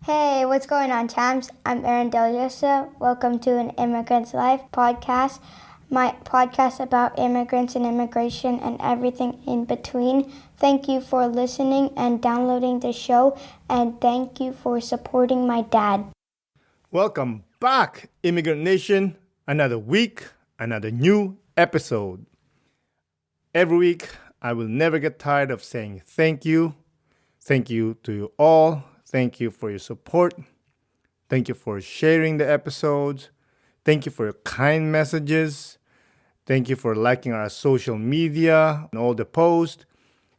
Hey, what's going on, champs? I'm Aaron Deliosa. Welcome to an Immigrant's Life podcast, my podcast about immigrants and immigration and everything in between. Thank you for listening and downloading the show, and thank you for supporting my dad. Welcome back, Immigrant Nation. Another week, another new episode. Every week, I will never get tired of saying thank you. Thank you to you all. Thank you for your support. Thank you for sharing the episodes. Thank you for your kind messages. Thank you for liking our social media and all the posts.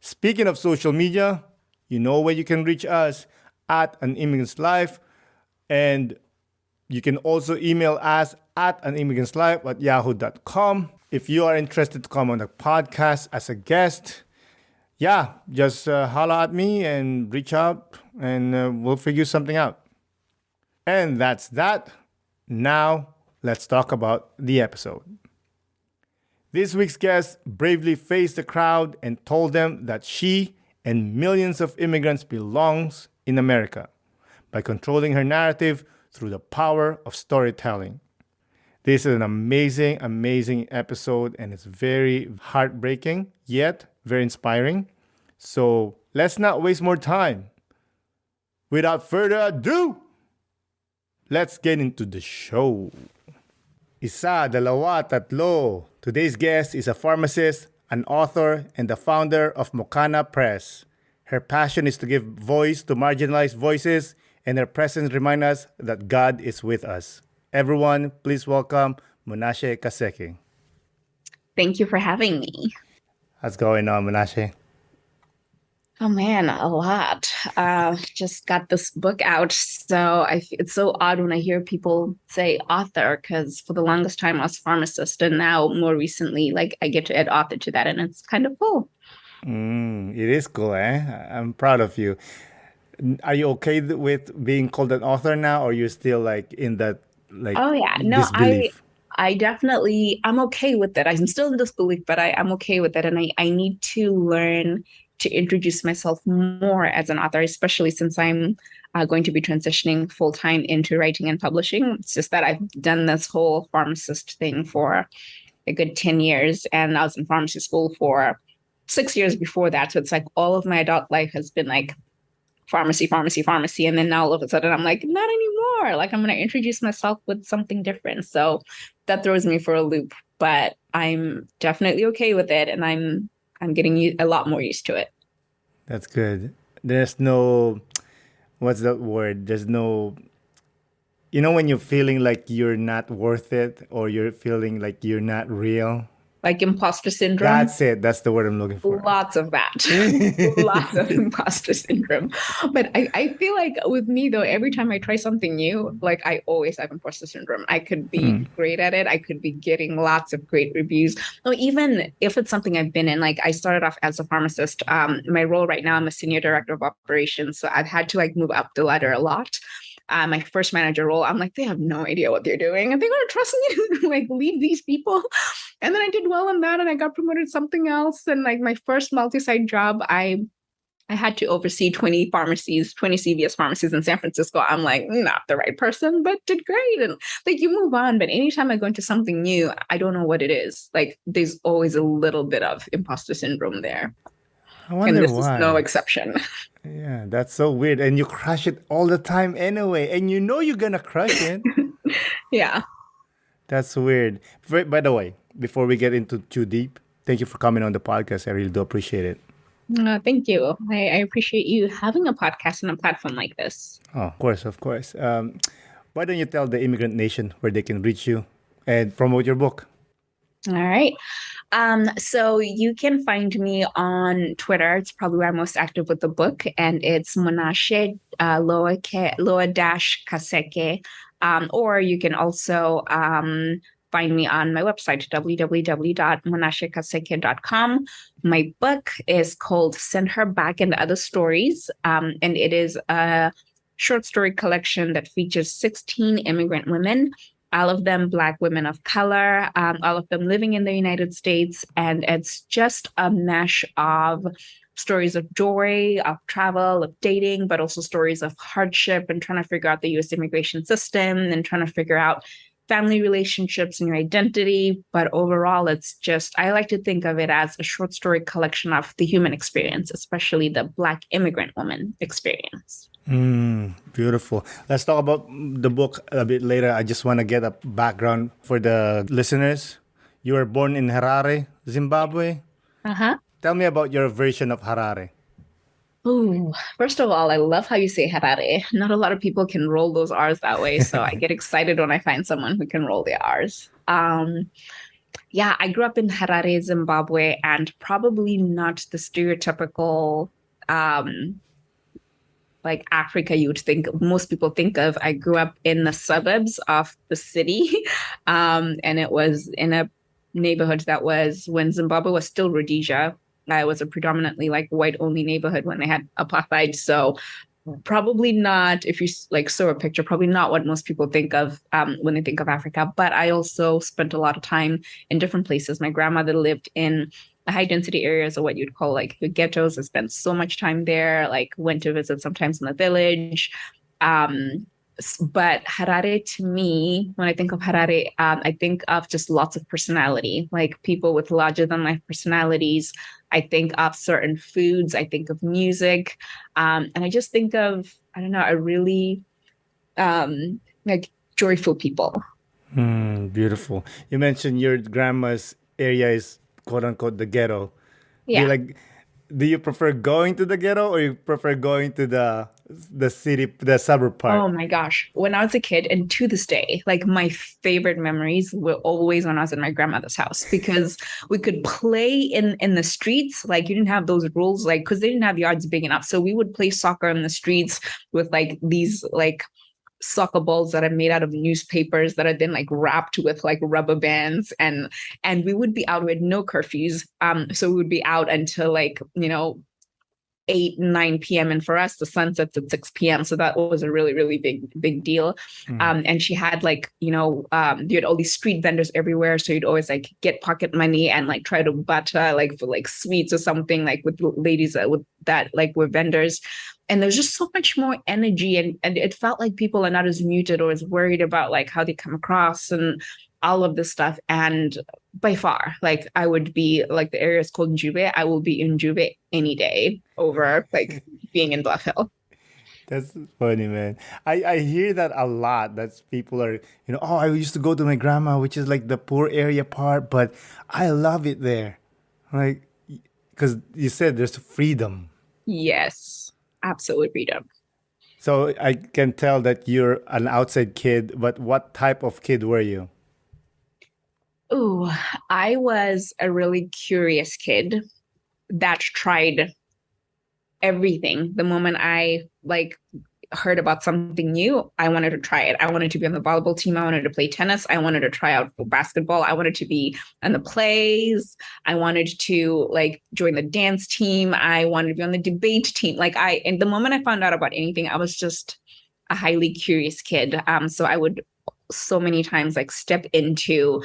Speaking of social media, you know where you can reach us at An Immigrant's Life. And you can also email us at animmigrantslife@yahoo.com. If you are interested to come on the podcast as a guest, just holla at me and reach out and we'll figure something out. And that's that. Now, let's talk about the episode. This week's guest bravely faced the crowd and told them that she and millions of immigrants belongs in America by controlling her narrative through the power of storytelling. This is an amazing, amazing episode, and it's very heartbreaking, yet very inspiring. So let's not waste more time. Without further ado, let's get into the show. Isa, dalawa, tatlo. Today's guest is a pharmacist, an author, and the founder of Mukana Press. Her passion is to give voice to marginalized voices, and her presence reminds us that God is with us. Everyone, please welcome Munashe Kaseke. Thank you for having me. What's going on, Munashe? Oh man, a lot. Just got this book out, so it's so odd when I hear people say author, because for the longest time I was pharmacist, and now more recently, I get to add author to that, and it's kind of cool. It is cool, eh? I'm proud of you. Are you okay with being called an author now, or you're still in that Oh yeah, no, disbelief? I definitely I'm okay with it. I'm still in disbelief, but I'm okay with it, and I need to learn to introduce myself more as an author, especially since I'm going to be transitioning full time into writing and publishing. It's just that I've done this whole pharmacist thing for a good 10 years, and I was in pharmacy school for 6 years before that. So it's all of my adult life has been pharmacy. And then now all of a sudden I'm not anymore. I'm going to introduce myself with something different. So that throws me for a loop, but I'm definitely okay with it. And I'm getting a lot more used to it. That's good. There's no, what's that word? There's no, when you're feeling like you're not worth it, or you're feeling like you're not real. Imposter syndrome. That's it. That's the word I'm looking for. Lots of that. Lots of imposter syndrome. But I feel with me, though, every time I try something new, I always have imposter syndrome. I could be great at it. I could be getting lots of great reviews. Or even if it's something I've been in, I started off as a pharmacist. My role right now, I'm a senior director of operations. So I've had to move up the ladder a lot. My first manager role, I'm they have no idea what they're doing, and they're going to trust me to lead these people. And then I did well in that, and I got promoted to something else. And my first multi-site job, I had to oversee 20 pharmacies, 20 CVS pharmacies in San Francisco. I'm not the right person, but did great. And you move on. But anytime I go into something new, I don't know what it is. There's always a little bit of imposter syndrome there. I wonder and this why. is no exception. Yeah, that's so weird. And you crush it all the time anyway. And you know you're going to crush it. Yeah. That's weird. By the way, before we get into too deep, thank you for coming on the podcast. I really do appreciate it. Thank you. I appreciate you having a podcast and a platform like this. Oh, of course, of course. Why don't you tell the Immigrant Nation where they can reach you and promote your book? All right. So you can find me on Twitter. It's probably where I'm most active with the book, and it's Munashe Kaseke. Or you can also find me on my website, www.munashekaseke.com. My book is called Send Her Back and Other Stories, and it is a short story collection that features 16 immigrant women, all of them Black women of color, all of them living in the United States. And it's just a mesh of stories of joy, of travel, of dating, but also stories of hardship and trying to figure out the US immigration system and trying to figure out family relationships and your identity. But overall, it's just, I like to think of it as a short story collection of the human experience, especially the Black immigrant woman experience. Beautiful. Let's talk about the book a bit later. I just want to get a background for the listeners. You were born in Harare, Zimbabwe. Uh-huh. Tell me about your version of Harare. Oh, first of all, I love how you say Harare. Not a lot of people can roll those R's that way. So I get excited when I find someone who can roll the R's. Yeah, I grew up in Harare, Zimbabwe, and probably not the stereotypical like Africa you would think most people think of. I grew up in the suburbs of the city. And it was in a neighborhood that was when Zimbabwe was still Rhodesia. It was a predominantly like white only neighborhood when they had apartheid. So probably not, if you like saw a picture, probably not what most people think of when they think of Africa. But I also spent a lot of time in different places. My grandmother lived in high density areas, or what you'd call like the ghettos. I spent so much time there, like went to visit sometimes in the village. But Harare, to me, when I think of Harare, I think of just lots of personality, like people with larger than life personalities. I think of certain foods. I think of music. And I just think of, I don't know, a really like joyful people. Beautiful. You mentioned your grandma's area is quote unquote the ghetto. Yeah. Do you prefer going to the ghetto or you prefer going to the city, the suburb part? Oh my gosh. When I was a kid, and to this day, like my favorite memories were always when I was in my grandmother's house, because we could play in the streets. Like you didn't have those rules, like, because they didn't have yards big enough. So we would play soccer in the streets with like these like soccer balls that are made out of newspapers that are then like wrapped with like rubber bands, and we would be out with no curfews. So we would be out until like, 8, 9 p.m. And for us, the sun sets at 6 p.m. So that was a really, really big deal. And she had like, you had all these street vendors everywhere. So you'd always like get pocket money and like try to butter like for like sweets or something, like with ladies that like were vendors. And there's just so much more energy, and it felt like people are not as muted or as worried about like how they come across and all of this stuff. And by far, like I would be like, the area is called Njube. I will be in Njube any day over like being in Bluff Hill. That's funny, man. I hear that a lot. That people are, oh, I used to go to my grandma, which is like the poor area part, but I love it there. Like, because you said there's freedom. Yes, absolute freedom. So I can tell that you're an outside kid, but what type of kid were you? Ooh, I was a really curious kid that tried everything. The moment I like heard about something new, I wanted to try it. I wanted to be on the volleyball team. I wanted to play tennis. I wanted to try out for basketball. I wanted to be in the plays. I wanted to like join the dance team. I wanted to be on the debate team. And the moment I found out about anything, I was just a highly curious kid. So I would so many times like step into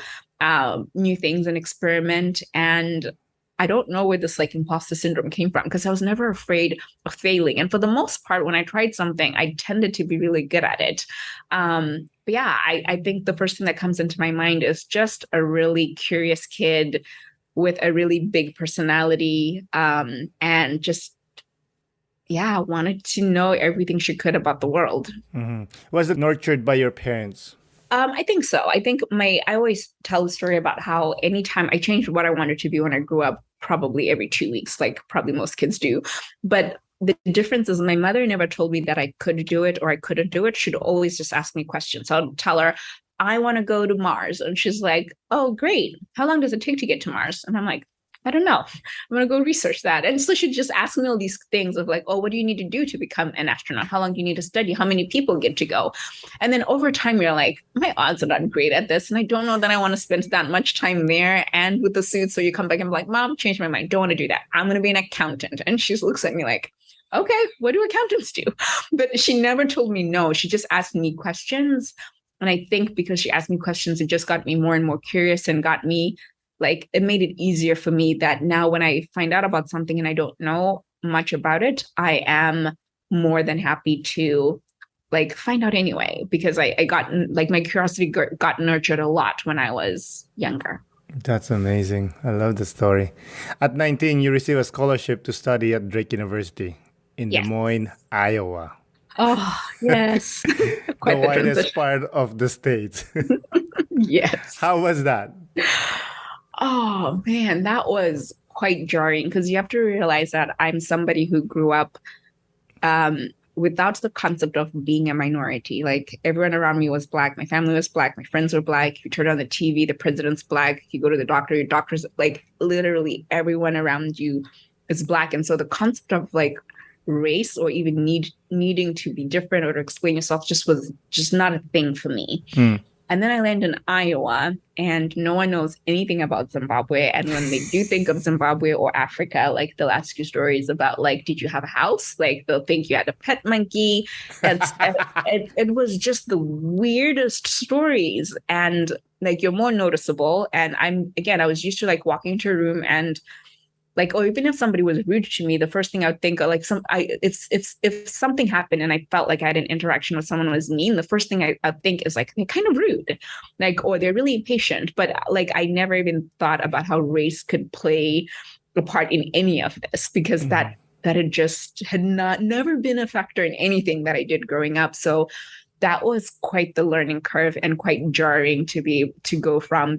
new things and experiment. And I don't know where this like imposter syndrome came from, because I was never afraid of failing. And for the most part, when I tried something, I tended to be really good at it. But yeah, I think the first thing that comes into my mind is just a really curious kid with a really big personality, and just, yeah, wanted to know everything she could about the world. Mm-hmm. Was it nurtured by your parents? I think so. I think I always tell the story about how anytime I changed what I wanted to be when I grew up, probably every 2 weeks, like probably most kids do. But the difference is my mother never told me that I could do it or I couldn't do it. She'd always just ask me questions. So I'd tell her, I want to go to Mars. And she's like, oh, great. How long does it take to get to Mars? And I'm like, I don't know. I'm going to go research that. And so she'd just ask me all these things of like, oh, what do you need to do to become an astronaut? How long do you need to study? How many people get to go? And then over time, you're like, my odds are not great at this. And I don't know that I want to spend that much time there and with the suit. So you come back and be like, Mom, change my mind. Don't want to do that. I'm going to be an accountant. And she looks at me like, okay, what do accountants do? But she never told me no. She just asked me questions. And I think because she asked me questions, it just got me more and more curious and got me like it made it easier for me that now when I find out about something and I don't know much about it, I am more than happy to like find out anyway, because I got like my curiosity got nurtured a lot when I was younger. That's amazing. I love the story. At 19, you received a scholarship to study at Drake University in Des Yes. Moines, Iowa, Oh, yes. the Quite the widest transition. part of the state. Yes. How was that? Oh man, that was quite jarring because you have to realize that I'm somebody who grew up without the concept of being a minority. Like everyone around me was Black, my family was Black, my friends were Black. You turn on the TV, the president's Black. You go to the doctor, your doctor's like literally everyone around you is Black. And so the concept of like race or even needing to be different or to explain yourself just was just not a thing for me. And then I land in Iowa and no one knows anything about Zimbabwe. And when they do think of Zimbabwe or Africa, like they'll ask you stories about like, did you have a house? Like they'll think you had a pet monkey. It was just the weirdest stories. And like you're more noticeable. And I was used to like walking into a room and like, or even if somebody was rude to me, the first thing I would think of, like if something happened and I felt like I had an interaction with someone who was mean, the first thing I think is like, they're kind of rude, like, or they're really impatient. But like, I never even thought about how race could play a part in any of this because that it just had never been a factor in anything that I did growing up. So that was quite the learning curve and quite jarring to go from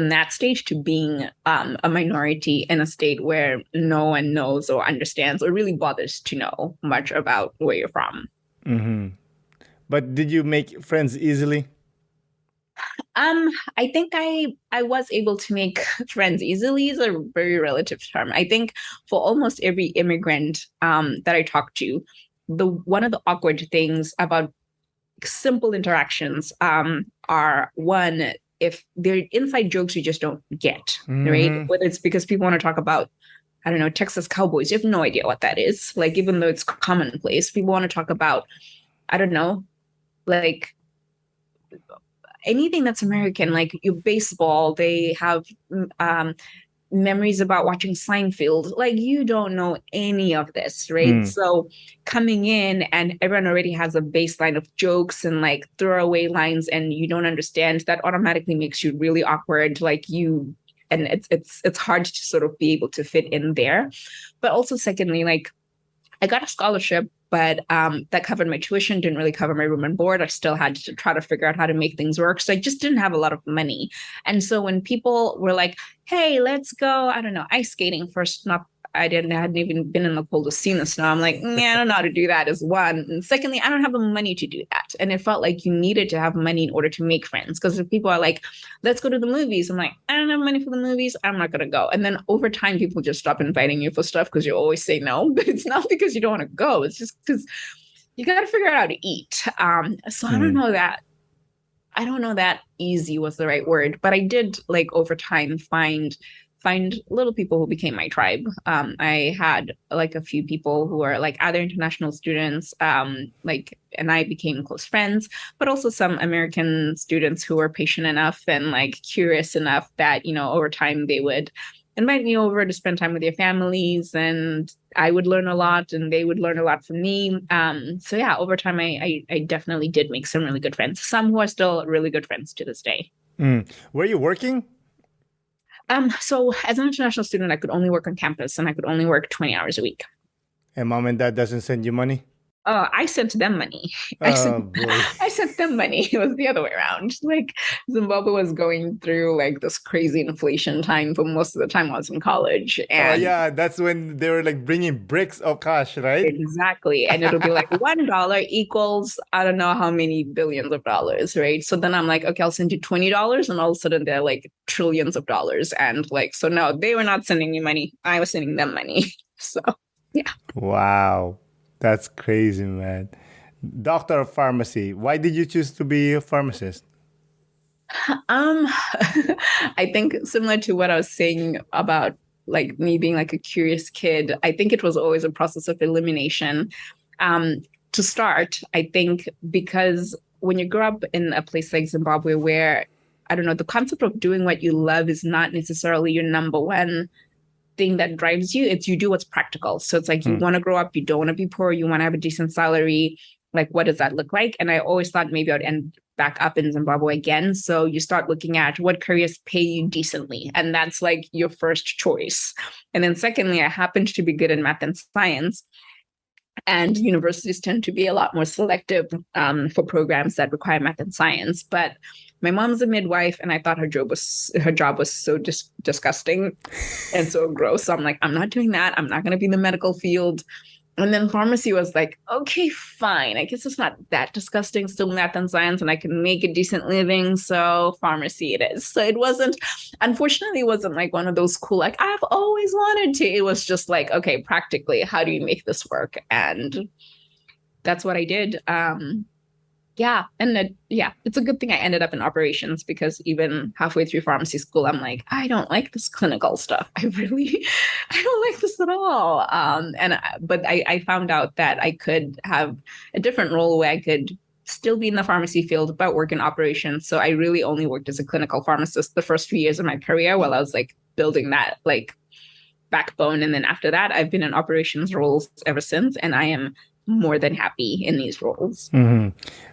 that stage to being a minority in a state where no one knows or understands or really bothers to know much about where you're from. But did you make friends easily? I think I was able to make friends easily is a very relative term. I think for almost every immigrant that I talked to, one of the awkward things about simple interactions are one, if they're inside jokes you just don't get, right? Whether it's because people want to talk about, I don't know, Texas Cowboys, you have no idea what that is. Like, even though it's commonplace, people want to talk about, I don't know, like anything that's American, like your baseball, they have memories about watching Seinfeld. Like, you don't know any of this, right? So coming in and everyone already has a baseline of jokes and like throwaway lines and you don't understand, that automatically makes you really awkward. Like and it's hard to sort of be able to fit in there. But also secondly, like I got a scholarship, but that covered my tuition, didn't really cover my room and board. I still had to try to figure out how to make things work. So I just didn't have a lot of money. And so when people were like, hey, let's go, I don't know, ice skating first, I hadn't even been in the cold to see the snow. I'm like, I don't know how to do that is one. And secondly, I don't have the money to do that. And it felt like you needed to have money in order to make friends. Because if people are like, let's go to the movies, I'm like, I don't have money for the movies, I'm not going to go. And then over time, people just stop inviting you for stuff because you always say no. But it's not because you don't want to go. It's just because you got to figure out how to eat. So I don't know that easy was the right word. But I did, like, over time find little people who became my tribe. I had like a few people who were like other international students, and I became close friends, but also some American students who were patient enough and like curious enough that, over time they would invite me over to spend time with their families, and I would learn a lot and they would learn a lot from me. So yeah, over time, I definitely did make some really good friends, some who are still really good friends to this day. Were you working? So as an international student, I could only work on campus and I could only work 20 hours a week. And mom and dad doesn't send you money? I sent them money. Boy. I sent them money. It was the other way around. Like, Zimbabwe was going through like this crazy inflation time for most of the time I was in college. And yeah, that's when they were like bringing bricks of cash, right? Exactly. And it'll be like $1 equals, I don't know how many billions of dollars, right? So then I'm like, okay, I'll send you $20. And all of a sudden they're like trillions of dollars. And like, so no, they were not sending me money. I was sending them money. So yeah. Wow. That's crazy, man. Doctor of pharmacy. Why did you choose to be a pharmacist? I think similar to what I was saying about like me being like a curious kid, I think it was always a process of elimination. To start, I think because when you grow up in a place like Zimbabwe where I don't know, the concept of doing what you love is not necessarily your number one thing that drives you. It's you do what's practical. So it's like you want to grow up, you don't want to be poor, you want to have a decent salary. Like, what does that look like? And I always thought maybe I'd end back up in Zimbabwe again. So you start looking at what careers pay you decently. And that's like your first choice. And then secondly, I happened to be good in math and science. And universities tend to be a lot more selective for programs that require math and science. But my mom's a midwife, and I thought her job was so disgusting and so gross. So I'm like, I'm not doing that. I'm not going to be in the medical field. And then pharmacy was like, okay, fine. I guess it's not that disgusting, still math and science, and I can make a decent living. So pharmacy it is. So unfortunately, it wasn't like one of those cool, like, I've always wanted to. It was just like, okay, practically, how do you make this work? And that's what I did. It's a good thing I ended up in operations, because even halfway through pharmacy school, I'm like, I don't like this clinical stuff. I don't like this at all. But I found out that I could have a different role where I could still be in the pharmacy field, but work in operations. So I really only worked as a clinical pharmacist the first few years of my career while I was like building that like backbone. And then after that, I've been in operations roles ever since, and I am more than happy in these roles.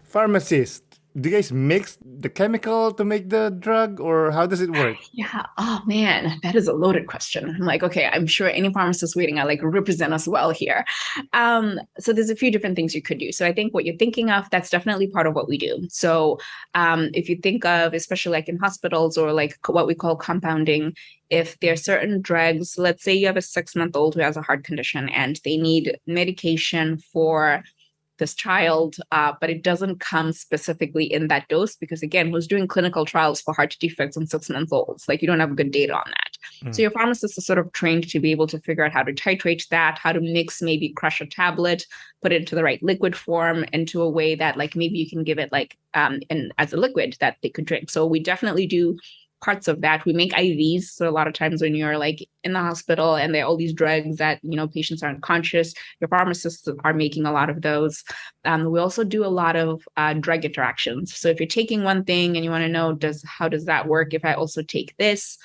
Pharmacist, do you guys mix the chemical to make the drug, or how does it work? Yeah. Oh man, that is a loaded question. I'm like, okay, I'm sure any pharmacist waiting, I like represent us well here. So there's a few different things you could do. So I think what you're thinking of, that's definitely part of what we do. So if you think of, especially like in hospitals or like what we call compounding, if there are certain drugs, let's say you have a 6-month-old who has a heart condition and they need medication for this child, but it doesn't come specifically in that dose, because again, who's doing clinical trials for heart defects in 6-month-olds? Like, you don't have good data on that. So your pharmacist is sort of trained to be able to figure out how to titrate that, how to mix, maybe crush a tablet, put it into the right liquid form, into a way that like maybe you can give it like as a liquid that they could drink. So we definitely do parts of that. We make IVs. So a lot of times when you're like in the hospital and there are all these drugs that, patients are unconscious, your pharmacists are making a lot of those. We also do a lot of drug interactions. So if you're taking one thing and you want to know, how does that work if I also take this?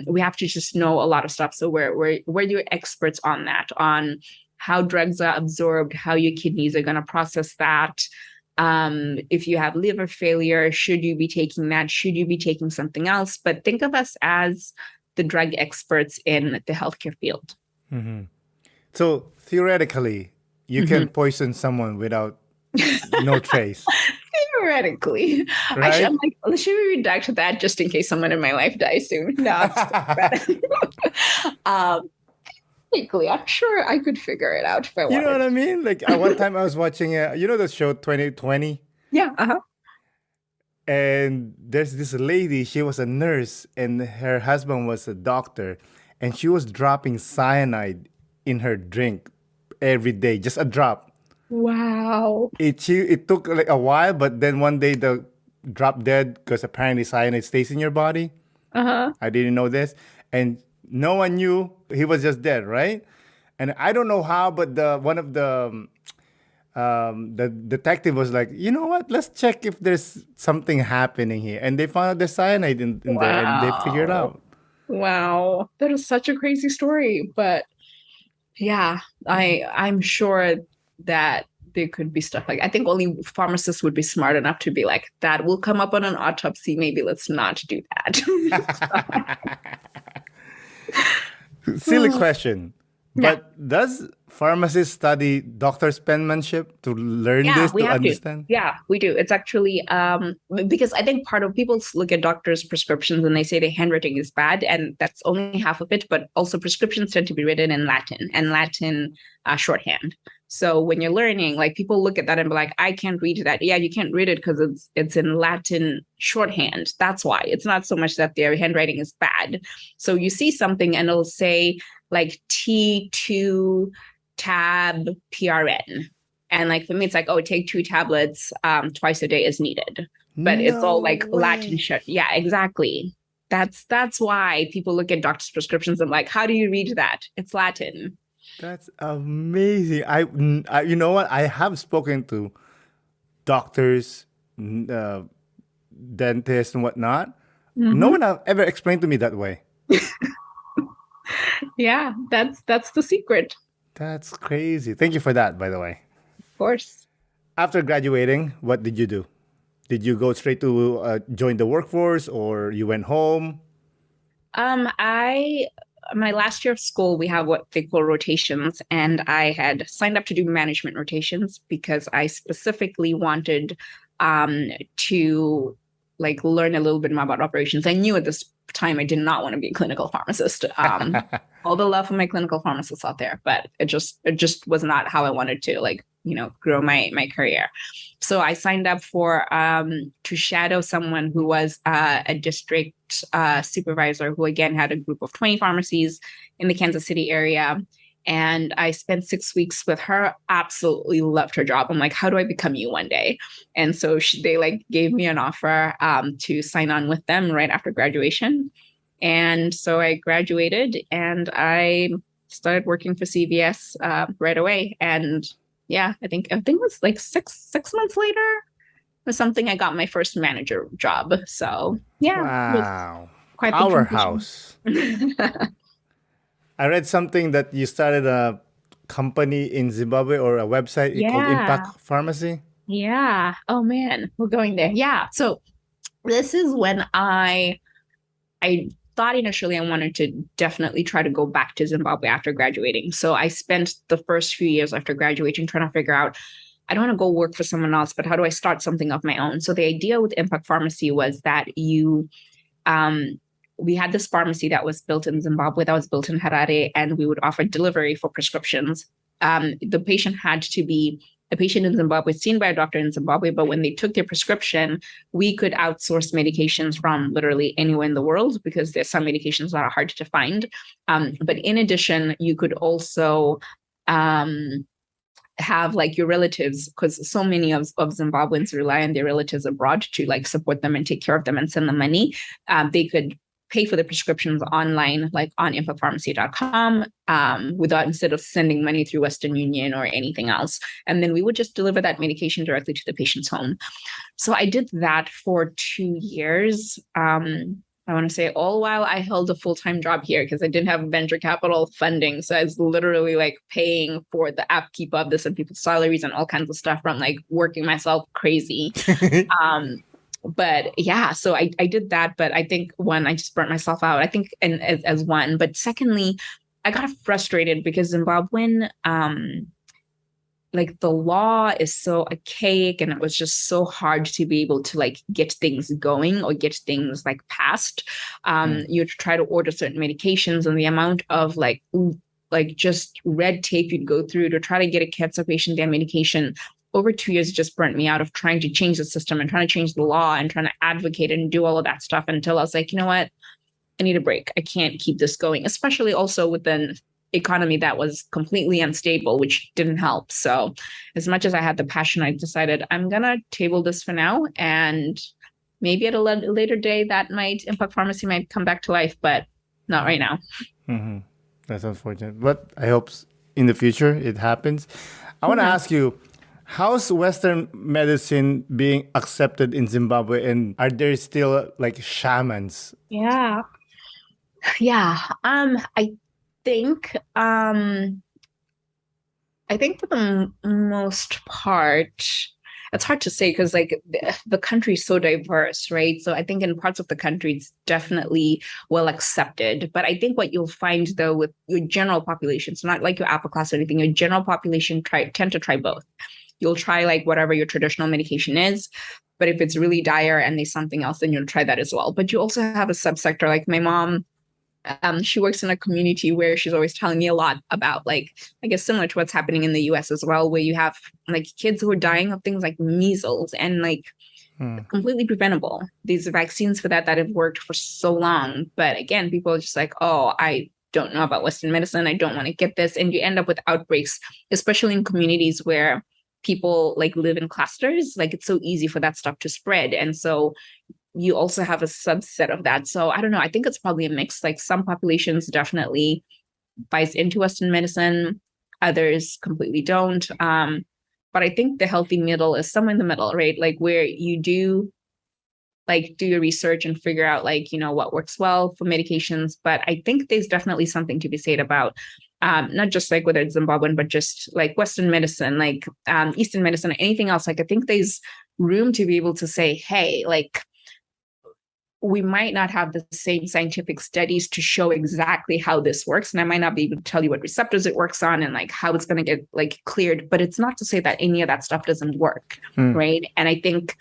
We have to just know a lot of stuff. So we're your experts on that, on how drugs are absorbed, how your kidneys are going to process that. If you have liver failure, should you be taking that? Should you be taking something else? But think of us as the drug experts in the healthcare field. So theoretically, you can poison someone without no trace. Theoretically, right? I'm like, should we redact that just in case someone in my life dies soon? No, I'm sure I could figure it out if I wanted. You know what I mean? Like at one time I was watching, the show 2020? Yeah. And there's this lady, she was a nurse and her husband was a doctor. And she was dropping cyanide in her drink every day, just a drop. Wow. It took like a while, but then one day the drop dead because apparently cyanide stays in your body. I didn't know this. And no one knew, he was just dead, right? And I don't know how, but one of the detective was like, you know what? Let's check if there's something happening here. And they found out there's cyanide in there, and they figured out. Wow, that is such a crazy story. But yeah, I'm sure that there could be stuff like, I think only pharmacists would be smart enough to be like, that will come up on an autopsy. Maybe let's not do that. Silly question. But does pharmacists study doctor's penmanship to learn this, to understand? Yeah, we do. It's actually because I think part of people look at doctors' prescriptions and they say their handwriting is bad, and that's only half of it. But also prescriptions tend to be written in Latin, and Latin shorthand. So when you're learning, like, people look at that and be like, I can't read that. Yeah, you can't read it because it's in Latin shorthand. That's why. It's not so much that their handwriting is bad. So you see something and it'll say like T2 tab PRN. And like for me, it's like, oh, take 2 tablets twice a day as needed. But it's all like Latin shit. Yeah, exactly. That's why people look at doctors' prescriptions and like, how do you read that? It's Latin. That's amazing. I you know what? I have spoken to doctors, dentists, and whatnot, No one ever explained to me that way. Yeah, that's the secret. That's crazy. Thank you for that, by the way. Of course. After graduating, what did you do? Did you go straight to join the workforce, or you went home? I my last year of school, we have what they call rotations, and I had signed up to do management rotations because I specifically wanted to like learn a little bit more about operations. I knew at this time I did not want to be a clinical pharmacist. All the love for my clinical pharmacists out there, but it just was not how I wanted to grow my career. So I signed up for to shadow someone who was a district supervisor who again had a group of 20 pharmacies in the Kansas City area. And I spent 6 weeks with her. Absolutely loved her job. I'm like, how do I become you one day? And so they gave me an offer to sign on with them right after graduation. And so I graduated and I started working for CVS right away. And yeah, I think it was like six months later or something, I got my first manager job. So yeah, wow, quite powerhouse. I read something that you started a company in Zimbabwe or a website called Impact Pharmacy. Yeah. Oh man, we're going there. Yeah. So this is when I thought initially I wanted to definitely try to go back to Zimbabwe after graduating. So I spent the first few years after graduating trying to figure out, I don't want to go work for someone else, but how do I start something of my own? So the idea with Impact Pharmacy was that we had this pharmacy that was built in Zimbabwe, that was built in Harare, and we would offer delivery for prescriptions. The patient had to be a patient in Zimbabwe, seen by a doctor in Zimbabwe, but when they took their prescription, we could outsource medications from literally anywhere in the world because there's some medications that are hard to find. But in addition, you could also have like your relatives, because so many of Zimbabweans rely on their relatives abroad to like support them and take care of them and send them money. They could pay for the prescriptions online, like on impactpharmacy.com, instead of sending money through Western Union or anything else. And then we would just deliver that medication directly to the patient's home. So I did that for 2 years. I want to say all while I held a full-time job here because I didn't have venture capital funding. So I was literally like paying for the upkeep of this and people's salaries and all kinds of stuff from like working myself crazy. But yeah, so I did that. But I think one, I just burnt myself out, I think, and as one. But secondly, I got frustrated because Zimbabwean, like the law is so archaic and it was just so hard to be able to like get things going or get things like passed. You try to order certain medications and the amount of like just red tape you'd go through to try to get a cancer patient their medication over 2 years just burnt me out of trying to change the system and trying to change the law and trying to advocate and do all of that stuff until I was like, you know what? I need a break. I can't keep this going, especially also with an economy that was completely unstable, which didn't help. So as much as I had the passion, I decided I'm going to table this for now. And maybe at a later day that Impact Pharmacy might come back to life, but not right now. Mm-hmm. That's unfortunate. But I hope in the future it happens. I want to ask you, how's Western medicine being accepted in Zimbabwe, and are there still like shamans? Yeah. I think for the most part, it's hard to say because like the country is so diverse, right? So I think in parts of the country it's definitely well accepted. But I think what you'll find though with your general population, so not like your upper class or anything, your general population tend to try both. You'll try like whatever your traditional medication is, but if it's really dire and there's something else, then you'll try that as well. But you also have a subsector like my mom. She works in a community where she's always telling me a lot about, like, I guess similar to what's happening in the US as well, where you have like kids who are dying of things like measles and like completely preventable. These vaccines for that have worked for so long. But again, people are just like, oh, I don't know about Western medicine. I don't want to get this. And you end up with outbreaks, especially in communities where people like live in clusters. Like it's so easy for that stuff to spread. And so you also have a subset of that. So I don't know. I think it's probably a mix. Like some populations definitely buys into Western medicine, others completely don't. But I think the healthy middle is somewhere in the middle, right? Like where you do like do your research and figure out like, what works well for medications. But I think there's definitely something to be said about not just like whether it's Zimbabwean, but just like Western medicine, like Eastern medicine, or anything else. Like I think there's room to be able to say, hey, like we might not have the same scientific studies to show exactly how this works. And I might not be able to tell you what receptors it works on and like how it's going to get like cleared, but it's not to say that any of that stuff doesn't work. Right. And I think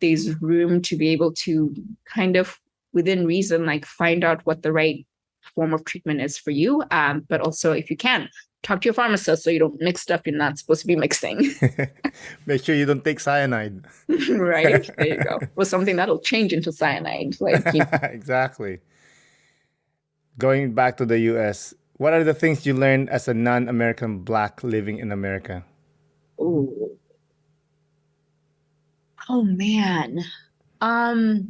there's room to be able to kind of within reason, like find out what the right form of treatment is for you. But also if you can, talk to your pharmacist so you don't mix stuff you're not supposed to be mixing. Make sure you don't take cyanide. Right. There you go. Or something that'll change into cyanide. Like Exactly. Going back to the US, what are the things you learned as a non-American Black living in America? Ooh. Oh man. I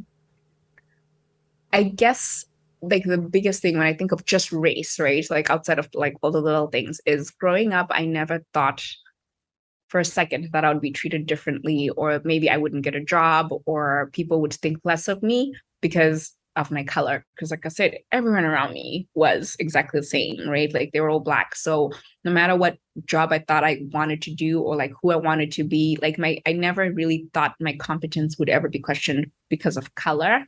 guess like the biggest thing when I think of just race, right? Like outside of like all the little things is growing up, I never thought for a second that I would be treated differently, or maybe I wouldn't get a job, or people would think less of me because of my color. Because like I said, everyone around me was exactly the same, right? Like they were all Black. So no matter what job I thought I wanted to do or like who I wanted to be, like I never really thought my competence would ever be questioned because of color.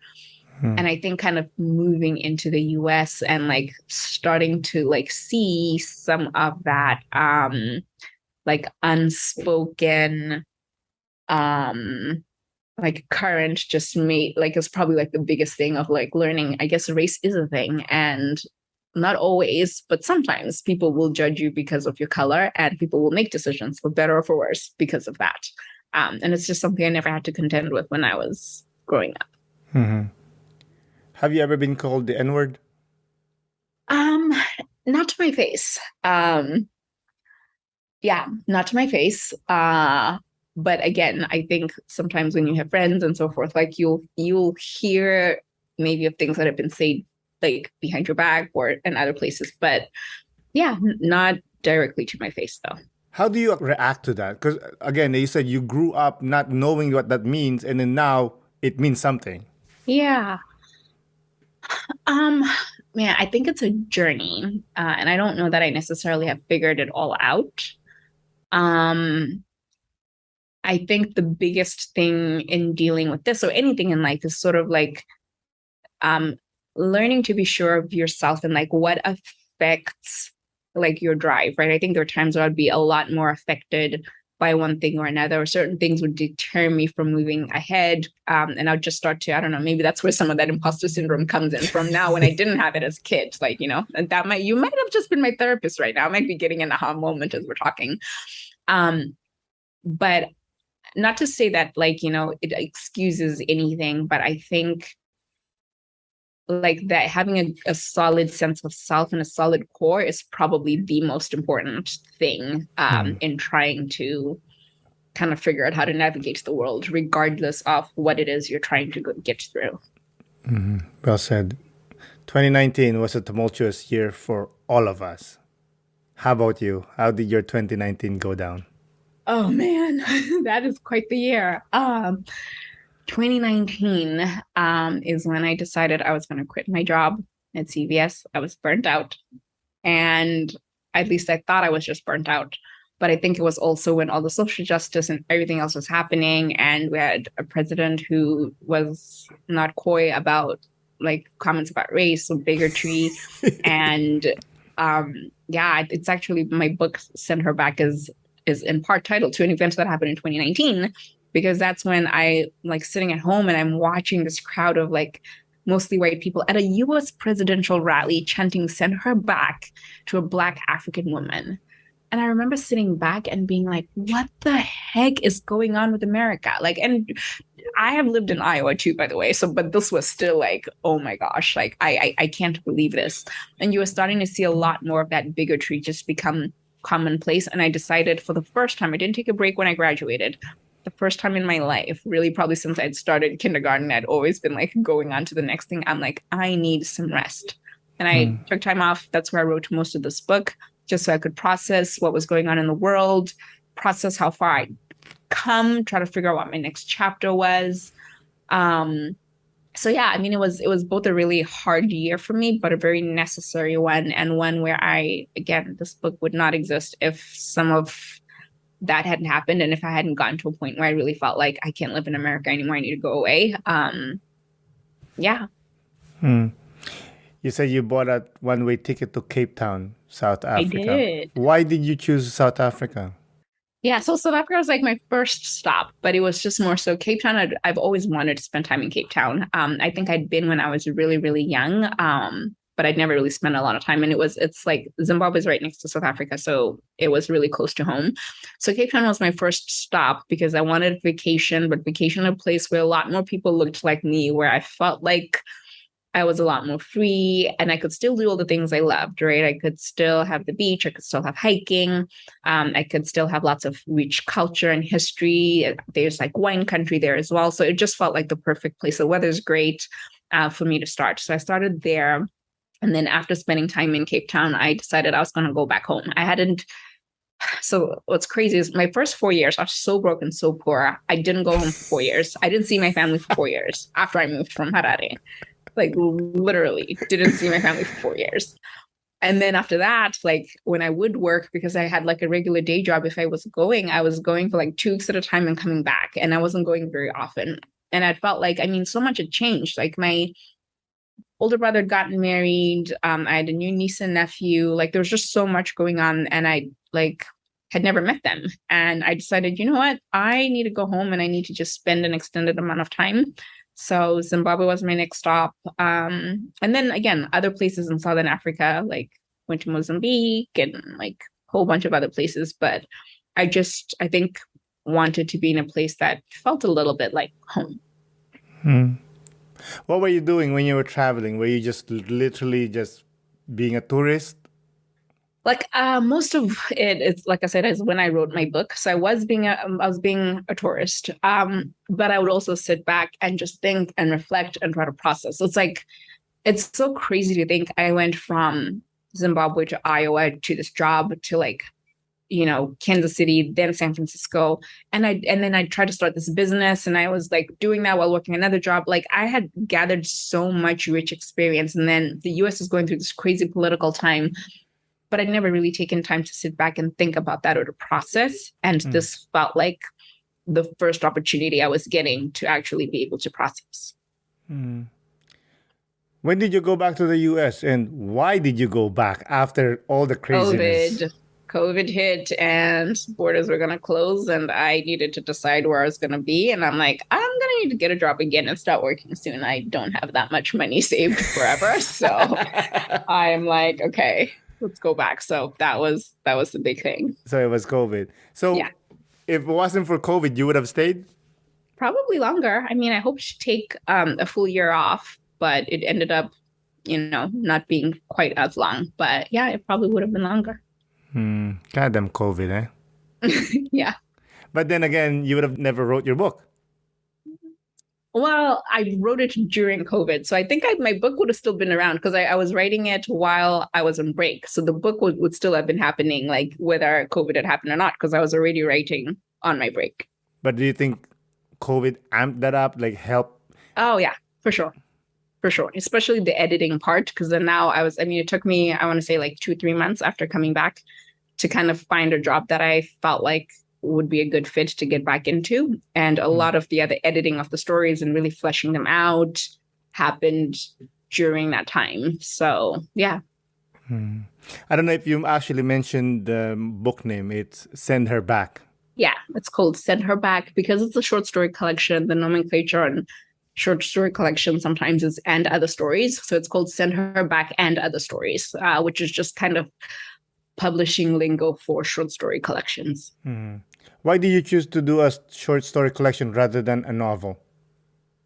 And I think kind of moving into the US and like starting to like see some of that like unspoken like current just made like it's probably like the biggest thing of like learning, I guess race is a thing, and not always, but sometimes people will judge you because of your color, and people will make decisions for better or for worse because of that. And it's just something I never had to contend with when I was growing up. Have you ever been called the N-word? Not to my face. Yeah, not to my face. But again, I think sometimes when you have friends and so forth, like you'll hear maybe of things that have been said like behind your back or in other places. But yeah, not directly to my face though. How do you react to that? Because again, you said you grew up not knowing what that means, and then now it means something. Yeah. Man, I think it's a journey, and I don't know that I necessarily have figured it all out. I think the biggest thing in dealing with this or anything in life is sort of like learning to be sure of yourself and like what affects like your drive, right? I think there are times where I'd be a lot more affected by one thing or another, or certain things would deter me from moving ahead. And I'll just start to, I don't know, maybe that's where some of that imposter syndrome comes in from now when I didn't have it as a kid, like, and that you might have just been my therapist right now. I might be getting an aha moment as we're talking. But not to say that like, it excuses anything, but I think like that having a solid sense of self and a solid core is probably the most important thing in trying to kind of figure out how to navigate the world, regardless of what it is you're trying to get through. Well said. 2019 was a tumultuous year for all of us. How about you? How did your 2019 go down? Oh man, that is quite the year. 2019 is when I decided I was going to quit my job at CVS. I was burnt out, and at least I thought I was just burnt out. But I think it was also when all the social justice and everything else was happening, and we had a president who was not coy about like comments about race or bigotry. And it's actually my book Send Her Back is in part titled to an event that happened in 2019. Because that's when I like sitting at home and I'm watching this crowd of like mostly white people at a US presidential rally chanting "Send her back" to a Black African woman. And I remember sitting back and being like, what the heck is going on with America? Like, and I have lived in Iowa too, by the way. So, but this was still like, oh my gosh, like I can't believe this. And you were starting to see a lot more of that bigotry just become commonplace. And I decided for the first time, I didn't take a break when I graduated. The first time in my life, really probably since I'd started kindergarten, I'd always been like going on to the next thing. I'm like, I need some rest. And I took time off. That's where I wrote most of this book, just so I could process what was going on in the world, process how far I'd come, try to figure out what my next chapter was. So yeah, I mean, it was both a really hard year for me, but a very necessary one, and one where this book would not exist if some of that hadn't happened, and if I hadn't gotten to a point where I really felt like I can't live in America anymore, I need to go away. Yeah. You said you bought a one-way ticket to Cape Town, South I Africa. did. Why did you choose South Africa? Yeah, so South Africa was like my first stop, but it was just more so Cape Town. I've always wanted to spend time in Cape Town. I think I'd been when I was really, really young, but I'd never really spent a lot of time. And it's like Zimbabwe's right next to South Africa, so it was really close to home. So Cape Town was my first stop because I wanted vacation, but vacation in a place where a lot more people looked like me, where I felt like I was a lot more free and I could still do all the things I loved, right? I could still have the beach. I could still have hiking. I could still have lots of rich culture and history. There's like wine country there as well. So it just felt like the perfect place. The weather's great for me to start. So I started there. And then after spending time in Cape Town, I decided I was going to go back home. So what's crazy is my first 4 years, I was so broke and so poor. I didn't go home for 4 years. I didn't see my family for 4 years after I moved from Harare. Like literally didn't see my family for 4 years. And then after that, like when I would work, because I had like a regular day job, if I was going for like 2 weeks at a time and coming back. And I wasn't going very often. And I felt like, I mean, so much had changed. Like my older brother had gotten married. I had a new niece and nephew. Like there was just so much going on. And I like had never met them. And I decided, you know what? I need to go home and I need to just spend an extended amount of time. So Zimbabwe was my next stop. And then again, other places in Southern Africa, like went to Mozambique and like a whole bunch of other places. But I think wanted to be in a place that felt a little bit like home. What were you doing when you were traveling? Were you just literally just being a tourist? Like most of it's like I said, is when I wrote my book. So I was being a tourist. But I would also sit back and just think and reflect and try to process. So it's so crazy to think I went from Zimbabwe to Iowa to this job to like, Kansas City, then San Francisco. And then I tried to start this business and I was like doing that while working another job. Like I had gathered so much rich experience. And then the US is going through this crazy political time. But I'd never really taken time to sit back and think about that or to process. And this felt like the first opportunity I was getting to actually be able to process. When did you go back to the US and why did you go back after all the craziness? COVID hit and borders were going to close and I needed to decide where I was going to be. And I'm like, I'm going to need to get a job again and start working soon. I don't have that much money saved forever. So I'm like, okay, let's go back. So that was the big thing. So it was COVID. So yeah. If it wasn't for COVID, you would have stayed? Probably longer. I mean, I hoped to take a full year off, but it ended up, not being quite as long. But yeah, it probably would have been longer. Goddamn COVID, eh? Yeah. But then again, you would have never wrote your book. Well, I wrote it during COVID. So I think my book would have still been around because I was writing it while I was on break. So the book would still have been happening, like whether COVID had happened or not, because I was already writing on my break. But do you think COVID amped that up, like helped? Oh, yeah, for sure. For sure. Especially the editing part, because then now it took me, I want to say like 2-3 months after coming back to kind of find a job that I felt like would be a good fit to get back into. And a lot of the other editing of the stories and really fleshing them out happened during that time. So, yeah. I don't know if you actually mentioned the book name. It's Send Her Back. Yeah, it's called Send Her Back because it's a short story collection. The nomenclature and short story collection sometimes is and other stories. So it's called Send Her Back and Other Stories, which is just kind of publishing lingo for short story collections. Why did you choose to do a short story collection rather than a novel?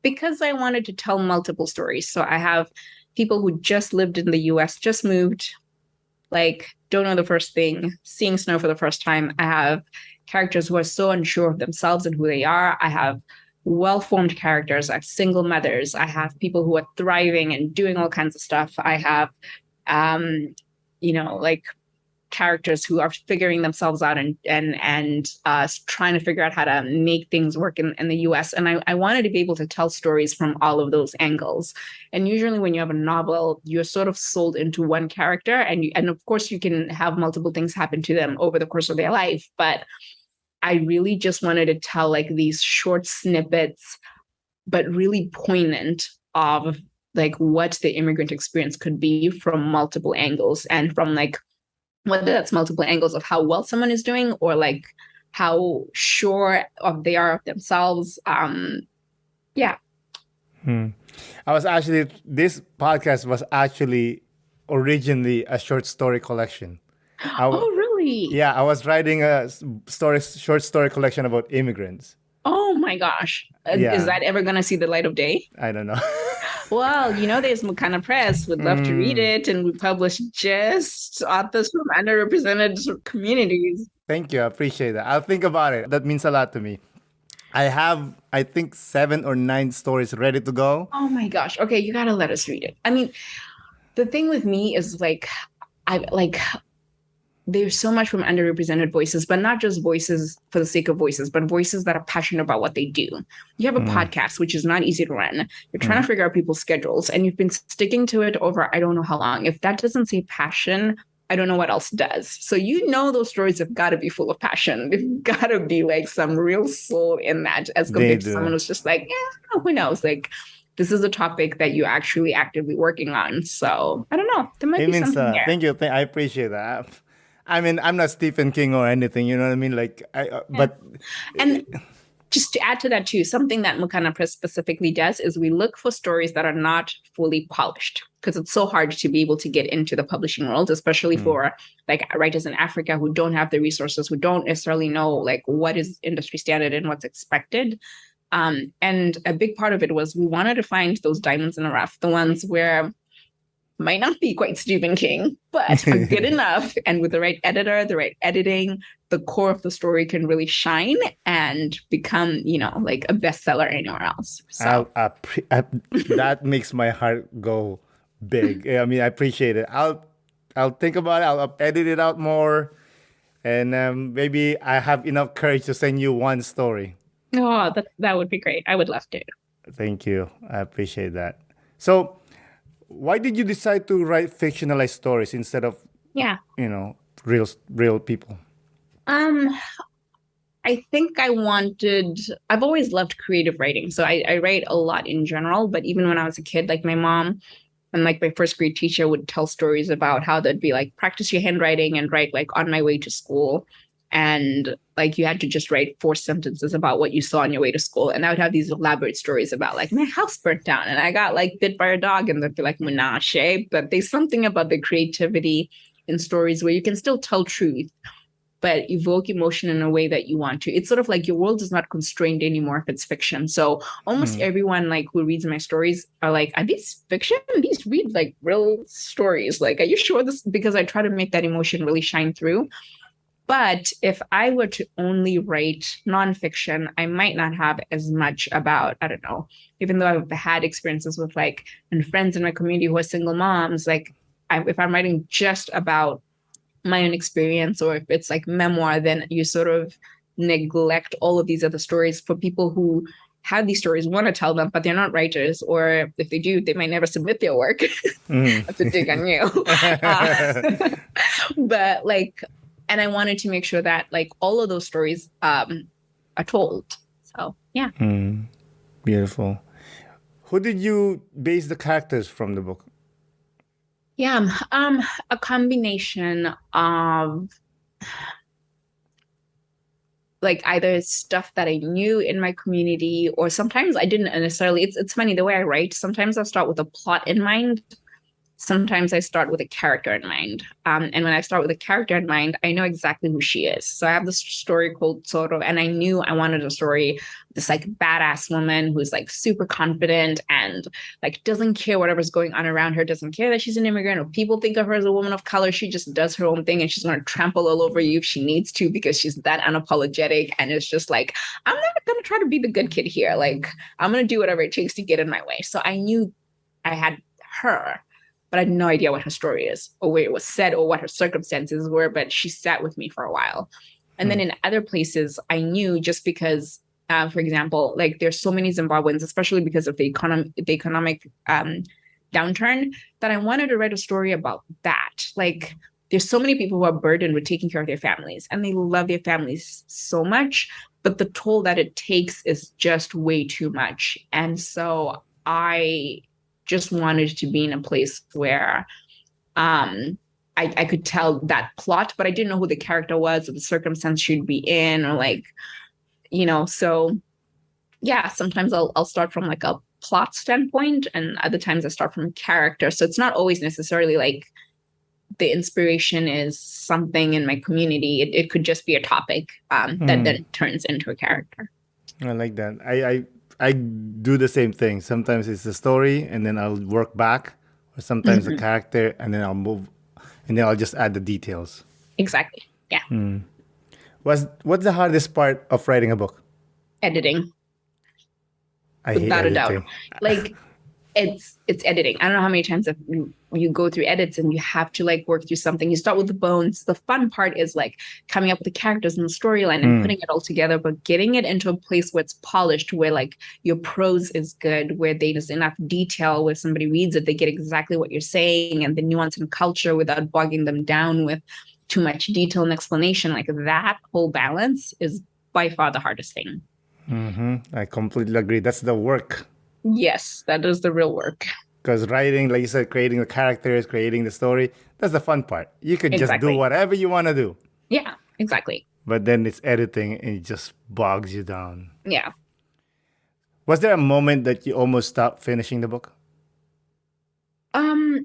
Because I wanted to tell multiple stories. So I have people who just lived in the US, just moved, like don't know the first thing, seeing snow for the first time. I have characters who are so unsure of themselves and who they are. I have well-formed characters. I have single mothers. I have people who are thriving and doing all kinds of stuff. I have, like characters who are figuring themselves out and trying to figure out how to make things work in the US. And I wanted to be able to tell stories from all of those angles. And usually when you have a novel, you're sort of sold into one character, and of course you can have multiple things happen to them over the course of their life. But I really just wanted to tell like these short snippets, but really poignant, of like what the immigrant experience could be from multiple angles, and from like whether that's multiple angles of how well someone is doing, or like how sure of they are of themselves. Yeah. This podcast was actually originally a short story collection. Oh, really? Yeah, I was writing a short story collection about immigrants. Oh my gosh. Yeah. Is that ever going to see the light of day? I don't know. Well, there's Mukana Press. Would love to read it. And we publish just authors from underrepresented communities. Thank you. I appreciate that. I'll think about it. That means a lot to me. I have, I think, 7 or 9 stories ready to go. Oh my gosh. Okay, you got to let us read it. I mean, the thing with me is there's so much from underrepresented voices, but not just voices for the sake of voices, but voices that are passionate about what they do. You have a podcast, which is not easy to run. You're trying to figure out people's schedules, and you've been sticking to it over I don't know how long. If that doesn't say passion, I don't know what else does. So those stories have got to be full of passion. They've got to be like some real soul in that, as compared to someone who's just like, yeah, who knows? Like, this is a topic that you're actually actively working on. So I don't know. There might be something there. Thank you. I appreciate that. I mean, I'm not Stephen King or anything, you know what I mean? Like, but... And just to add to that too, something that Mukana Press specifically does is we look for stories that are not fully polished, because it's so hard to be able to get into the publishing world, especially for like writers in Africa who don't have the resources, who don't necessarily know like what is industry standard and what's expected. And a big part of it was we wanted to find those diamonds in the rough, the ones where might not be quite Stephen King, but are good enough. And with the right editor, the right editing, the core of the story can really shine and become, like a bestseller anywhere else. So that makes my heart go big. I mean, I appreciate it. I'll think about it. I'll edit it out more. And maybe I have enough courage to send you one story. Oh, that would be great. I would love to. Thank you. I appreciate that. So, why did you decide to write fictionalized stories instead of, real people? I think I've always loved creative writing. So I write a lot in general, but even when I was a kid, like my mom and like my first grade teacher would tell stories about how they'd be like, practice your handwriting and write like on my way to school. And like you had to just write 4 sentences about what you saw on your way to school. And I would have these elaborate stories about like my house burnt down and I got like bit by a dog, and they'd be like Munashe. But there's something about the creativity in stories where you can still tell truth, but evoke emotion in a way that you want to. It's sort of like your world is not constrained anymore if it's fiction. So almost everyone like who reads my stories are like, are these fiction? These read like real stories. Like, are you sure this? Because I try to make that emotion really shine through. But if I were to only write nonfiction, I might not have as much about, I don't know, even though I've had experiences with like, and friends in my community who are single moms, like if I'm writing just about my own experience, or if it's like memoir, then you sort of neglect all of these other stories for people who have these stories, want to tell them, but they're not writers. Or if they do, they might never submit their work. That's a dig on you. But like, and I wanted to make sure that like all of those stories are told. So, yeah. Beautiful. Who did you base the characters from the book? Yeah, a combination of like either stuff that I knew in my community, or sometimes I didn't necessarily. It's funny the way I write. Sometimes I'll start with a plot in mind. Sometimes I start with a character in mind. And when I start with a character in mind, I know exactly who she is. So I have this story called Soro, and I knew I wanted a story, this like badass woman who's like super confident and like doesn't care whatever's going on around her, doesn't care that she's an immigrant or people think of her as a woman of color. She just does her own thing, and she's going to trample all over you if she needs to, because she's that unapologetic. And it's just like, I'm not going to try to be the good kid here. Like, I'm going to do whatever it takes to get in my way. So I knew I had her. but I had no idea what her story is or where it was set or what her circumstances were, but she sat with me for a while. And then in other places, I knew just because, for example, like there's so many Zimbabweans, especially because of the economic downturn, that I wanted to write a story about that. Like there's so many people who are burdened with taking care of their families and they love their families so much, but the toll that it takes is just way too much. And so I just wanted to be in a place where I could tell that plot, but I didn't know who the character was or the circumstance she'd be in, or like, so yeah, sometimes I'll start from like a plot standpoint and other times I start from character. So it's not always necessarily like the inspiration is something in my community. It could just be a topic that then turns into a character. I like that. I do the same thing. Sometimes it's a story and then I'll work back, or sometimes a character and then I'll move, and then I'll just add the details. Exactly. Yeah. What's the hardest part of writing a book? Editing. I hate Without a editing. doubt. Like it's editing. I don't know how many times you go through edits and you have to like work through something. You start with the bones. The fun part is like coming up with the characters and the storyline and putting it all together, but getting it into a place where it's polished, where like your prose is good, where there's enough detail, where somebody reads it, they get exactly what you're saying and the nuance and culture without bogging them down with too much detail and explanation. Like that whole balance is by far the hardest thing. I completely agree. That's the work. Yes, that is the real work. Because writing, like you said, creating the characters, creating the story, that's the fun part. You could just do whatever you want to do. Yeah, exactly. But then it's editing and it just bogs you down. Yeah. Was there a moment that you almost stopped finishing the book?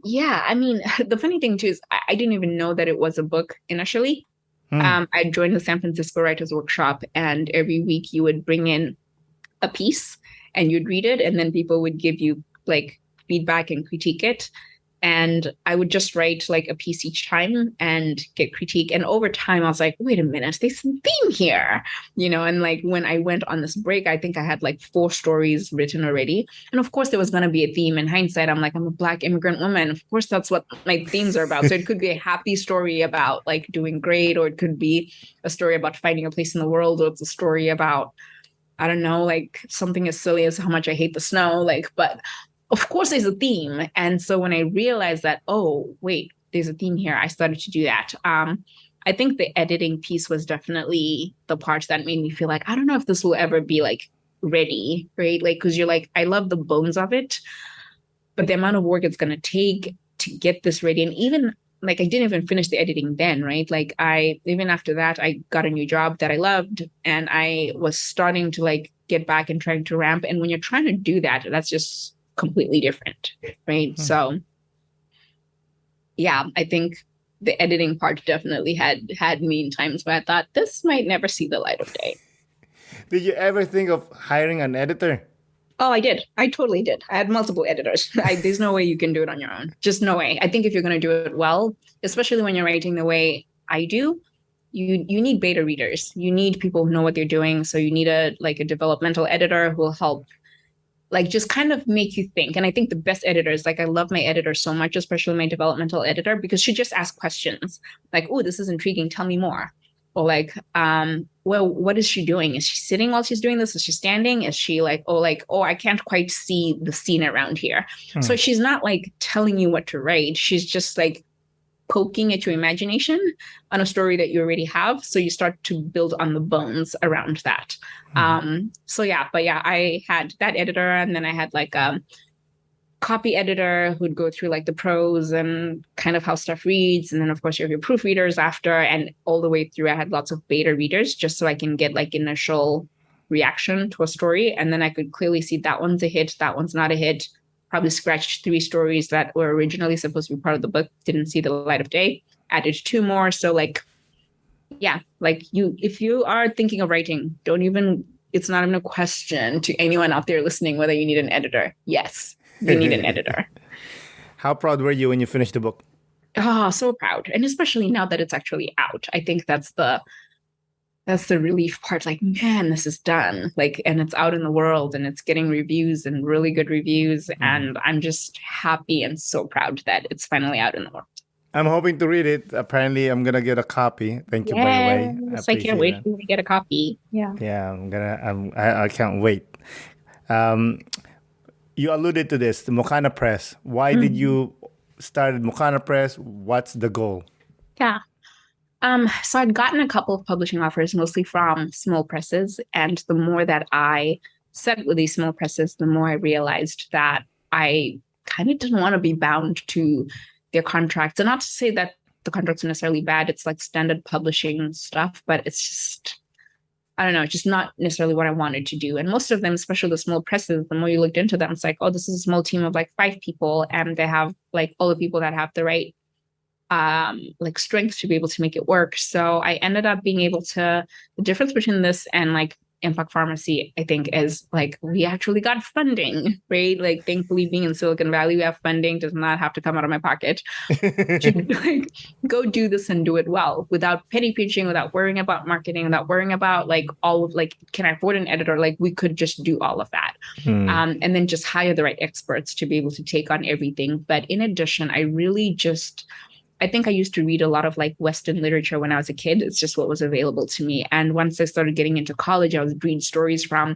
Yeah. I mean, the funny thing too is I didn't even know that it was a book initially. I joined the San Francisco Writers Workshop, and every week you would bring in a piece and you'd read it, and then people would give you like feedback and critique it. And I would just write like a piece each time and get critique. And over time, I was like, wait a minute, there's some theme here, and like when I went on this break, I think I had like 4 stories written already. And of course, there was going to be a theme. In hindsight, I'm like, I'm a Black immigrant woman. Of course, that's what my themes are about. So it could be a happy story about like doing great, or it could be a story about finding a place in the world, or it's a story about, I don't know, like something as silly as how much I hate the snow. Like, but of course, there's a theme. And so when I realized that, oh, wait, there's a theme here, I started to do that. I think the editing piece was definitely the part that made me feel like, I don't know if this will ever be like ready, right? Like, because you're like, I love the bones of it, but the amount of work it's going to take to get this ready. And even like, I didn't even finish the editing then, right? Like even after that, I got a new job that I loved, and I was starting to like get back and trying to ramp. And when you're trying to do that, that's just completely different, right? So yeah, I think the editing part definitely had me in times where I thought this might never see the light of day. Did you ever think of hiring an editor? Oh, I did. I totally did. I had multiple editors. There's no way you can do it on your own. Just no way. I think if you're going to do it well, especially when you're writing the way I do, you need beta readers. You need people who know what they're doing. So you need a developmental editor who will help like just kind of make you think. And I think the best editors, like I love my editor so much, especially my developmental editor, because she just asks questions like, oh, this is intriguing, tell me more. Or like, well, what is she doing? Is she sitting while she's doing this? Is she standing? Is she like, oh, I can't quite see the scene around here. So she's not like telling you what to write. She's just like poking at your imagination on a story that you already have. So you start to build on the bones around that. So yeah, but yeah, I had that editor, and then I had like a copy editor who'd go through like the prose and kind of how stuff reads. And then of course you have your proofreaders after, and all the way through I had lots of beta readers just so I can get like initial reaction to a story. And then I could clearly see that one's a hit, that one's not a hit. Probably scratched 3 stories that were originally supposed to be part of the book, didn't see the light of day, added 2 more. So like, yeah, like if you are thinking of writing, it's not even a question to anyone out there listening whether you need an editor. Yes, you need an editor. How proud were you when you finished the book? Oh, so proud. And especially now that it's actually out. I think that's the that's the relief part. Like, man, this is done. Like, and it's out in the world and it's getting reviews and really good reviews. And I'm just happy and so proud that it's finally out in the world. I'm hoping to read it. Apparently, I'm gonna get a copy. Thank you, by the way. I can't wait for you to get a copy. Yeah. Yeah, I can't wait. You alluded to this, the Mukana Press. Why did you start Mukana Press? What's the goal? Yeah. So I'd gotten a couple of publishing offers, mostly from small presses. And the more that I sat with these small presses, the more I realized that I kind of didn't want to be bound to their contracts. And not to say that the contracts are necessarily bad. It's like standard publishing stuff, but it's just, I don't know, just not necessarily what I wanted to do. And most of them, especially the small presses, the more you looked into them, it's like, oh, this is a small team of like 5 people. And they have like all the people that have the right like strength to be able to make it work. So I ended up being able to, the difference between this and like Impact Pharmacy, I think, is like we actually got funding, right? Like thankfully being in Silicon Valley, we have funding, does not have to come out of my pocket to like go do this and do it well without penny pinching, without worrying about marketing, without worrying about like all of like, can I afford an editor? Like we could just do all of that. And then just hire the right experts to be able to take on everything. But in addition, I think I used to read a lot of like Western literature when I was a kid. It's just what was available to me. And once I started getting into college, I was reading stories from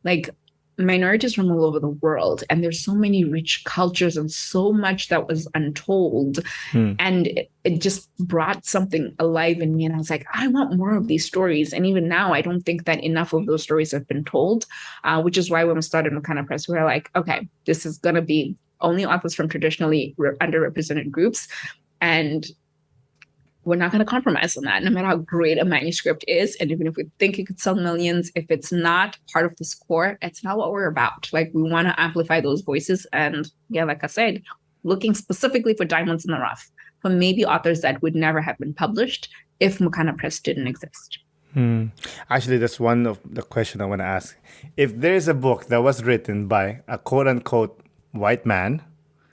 like minorities from all over the world. And there's so many rich cultures and so much that was untold. And it just brought something alive in me. And I was like, I want more of these stories. And even now, I don't think that enough of those stories have been told, which is why when we started Mukana Press, we were like, okay, this is going to be only authors from traditionally underrepresented groups. And we're not going to compromise on that, no matter how great a manuscript is. And even if we think it could sell millions, if it's not part of this core, it's not what we're about. Like we want to amplify those voices. And yeah, like I said, looking specifically for diamonds in the rough, for maybe authors that would never have been published if Mukana Press didn't exist. Actually, that's one of the questions I want to ask. If there's a book that was written by a quote unquote white man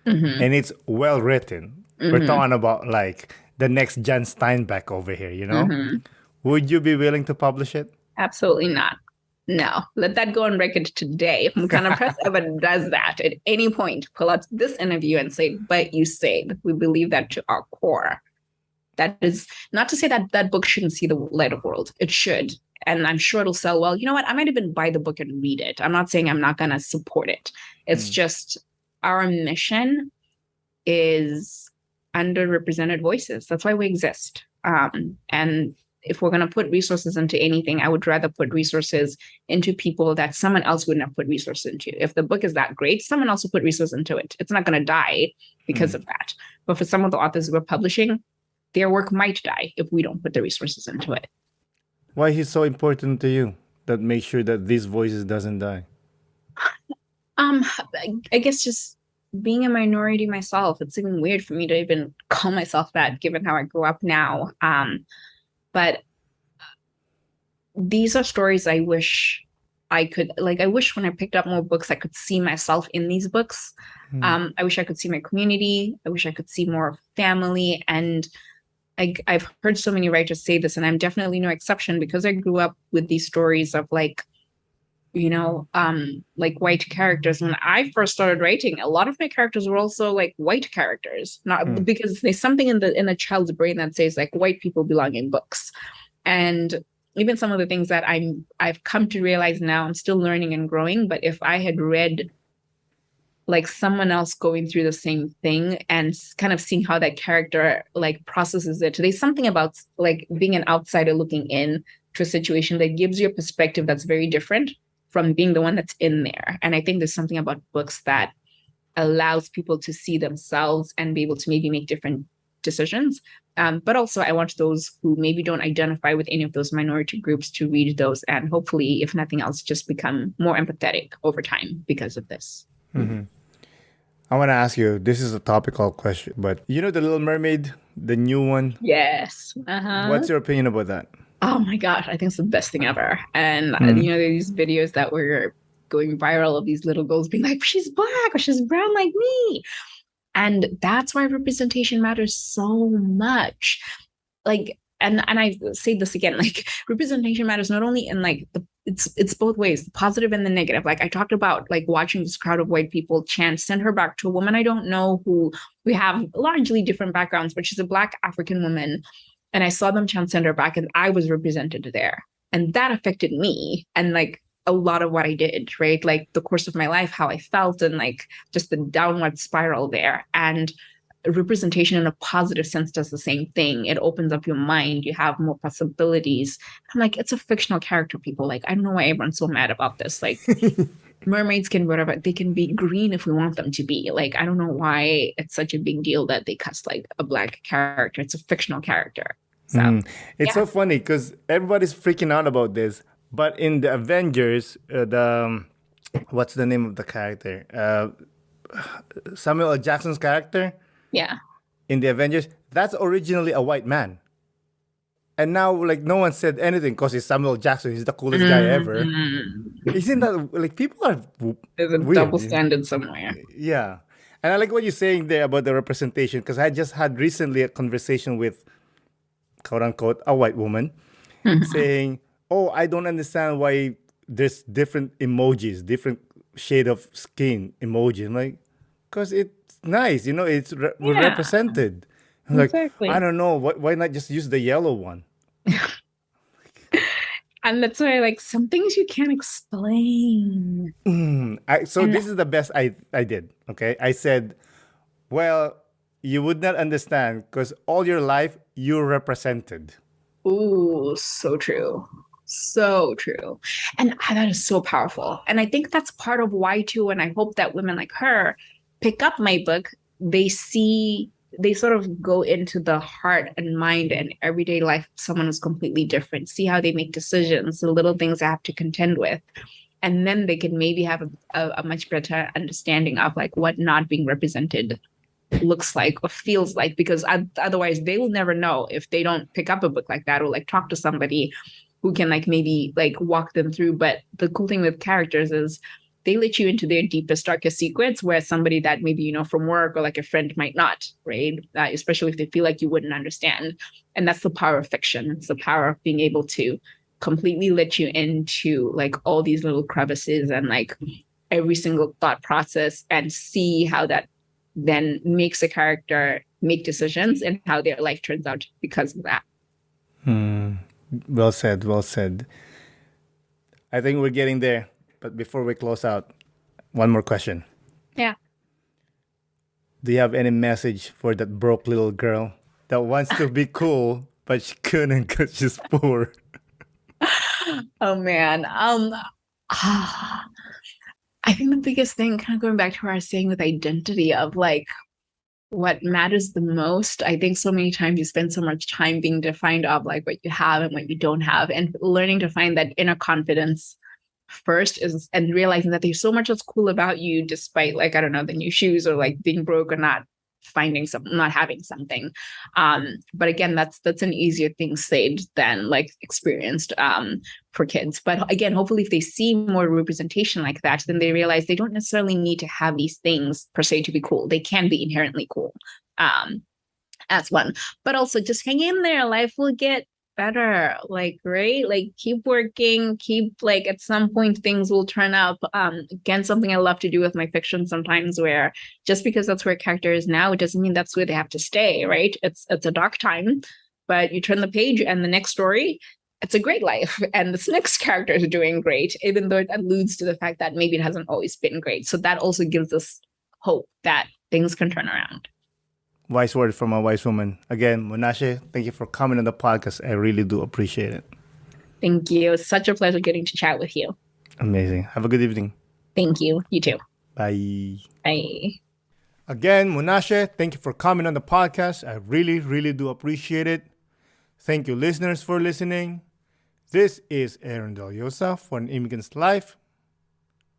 and it's well written, we're talking about like the next Jan Steinbeck over here, you know? Would you be willing to publish it? Absolutely not. No. Let that go on record today. If Mukana Press ever does that at any point, pull out this interview and say, but you said, we believe that to our core. That is not to say that that book shouldn't see the light of the world. It should. And I'm sure it'll sell well. You know what? I might even buy the book and read it. I'm not saying I'm not going to support it. It's just our mission is underrepresented voices. That's why we exist. And if we're going to put resources into anything, I would rather put resources into people that someone else wouldn't have put resources into. If the book is that great, someone else will put resources into it. It's not going to die because of that. But for some of the authors we're publishing, their work might die if we don't put the resources into it. Why is it so important to you that make sure that these voices doesn't die? I guess just being a minority myself, it's even weird for me to even call myself that, given how I grew up now. But these are stories I wish I could, like, I wish when I picked up more books, I could see myself in these books. I wish I could see my community. I wish I could see more family. And I've heard so many writers say this, and I'm definitely no exception because I grew up with these stories of like, you know, like white characters. When I first started writing, a lot of my characters were also like white characters, not because there's something in a child's brain that says like white people belong in books. And even some of the things that I've come to realize now, I'm still learning and growing. But if I had read like someone else going through the same thing and kind of seeing how that character like processes it, there's something about like being an outsider looking in to a situation that gives you a perspective that's very different from being the one that's in there. And I think there's something about books that allows people to see themselves and be able to maybe make different decisions. But also I want those who maybe don't identify with any of those minority groups to read those and hopefully, if nothing else, just become more empathetic over time because of this. I want to ask you, this is a topical question, but you know The Little Mermaid, the new one? Yes. What's your opinion about that? Oh my gosh, I think it's the best thing ever. And, you know, there's videos that were going viral of these little girls being like, she's black or she's brown like me. And that's why representation matters so much. Like, and I say this again, like representation matters not only in like it's both ways, the positive and the negative. Like I talked about like watching this crowd of white people chant, send her back, to a woman I don't know, who we have largely different backgrounds, but she's a Black African woman. And I saw them chant, send her back, and I was represented there. And that affected me and like a lot of what I did, right? Like the course of my life, how I felt, and like just the downward spiral there. And representation in a positive sense does the same thing. It opens up your mind. You have more possibilities. I'm like, it's a fictional character, people. Like, I don't know why everyone's so mad about this. Like, mermaids can whatever, they can be green if we want them to be. Like, I don't know why it's such a big deal that they cast like a Black character. It's a fictional character. So it's so funny because everybody's freaking out about this. But in the Avengers, what's the name of the character? Samuel L. Jackson's character. Yeah. In the Avengers, that's originally a white man. And now, like, no one said anything because it's Samuel Jackson. He's the coolest guy ever. Isn't that, like, people are There's a weird, double standard somewhere. Yeah. And I like what you're saying there about the representation, because I just had recently a conversation with, quote unquote, a white woman saying, oh, I don't understand why there's different emojis, different shade of skin emoji. I'm like, because it's nice, you know, we're represented. I'm Exactly. like, I don't know, why not just use the yellow one? And that's why, like, some things you can't explain. This is the best I did, okay? I said, well, you would not understand because all your life you're represented. Ooh, so true. So true. And that is so powerful. And I think that's part of why, too, and I hope that women like her pick up my book, they sort of go into the heart and mind and everyday life of someone who's completely different, see how they make decisions, the little things they have to contend with. And then they can maybe have a much better understanding of like what not being represented looks like or feels like, because otherwise they will never know if they don't pick up a book like that or like talk to somebody who can like maybe like walk them through. But the cool thing with characters is they let you into their deepest, darkest secrets, where somebody that maybe, you know, from work or like a friend might not, right? Especially if they feel like you wouldn't understand. And that's the power of fiction. It's the power of being able to completely let you into like all these little crevices and like every single thought process, and see how that then makes a character make decisions and how their life turns out because of that. Well said, well said. I think we're getting there. But before we close out, one more question. Yeah. Do you have any message for that broke little girl that wants to be cool, but she couldn't because she's poor? Oh, man. I think the biggest thing, kind of going back to what I was saying with identity of like what matters the most. I think so many times you spend so much time being defined of like what you have and what you don't have, and learning to find that inner confidence first is, and realizing that there's so much that's cool about you despite like, I don't know, the new shoes or like being broke or not finding something, not having something. But again, that's an easier thing said than like experienced for kids. But again, hopefully if they see more representation like that, then they realize they don't necessarily need to have these things per se to be cool. They can be inherently cool. That's one. But also just hang in there. Life will get better, like, right? Like keep working, keep like at some point things will turn up. Again, something I love to do with my fiction sometimes, where just because that's where a character is now, it doesn't mean that's where they have to stay, right? It's a dark time, but you turn the page and the next story, it's a great life, and this next character is doing great, even though it alludes to the fact that maybe it hasn't always been great. So that also gives us hope that things can turn around. Wise word from a wise woman. Again, Munashe, thank you for coming on the podcast. I really do appreciate it. Thank you. It's such a pleasure getting to chat with you. Amazing. Have a good evening. Thank you. You too. Bye. Bye. Again, Munashe, thank you for coming on the podcast. I really, really do appreciate it. Thank you, listeners, for listening. This is Aaron Del Yosa for An Immigrant's Life.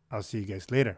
I'll see you guys later.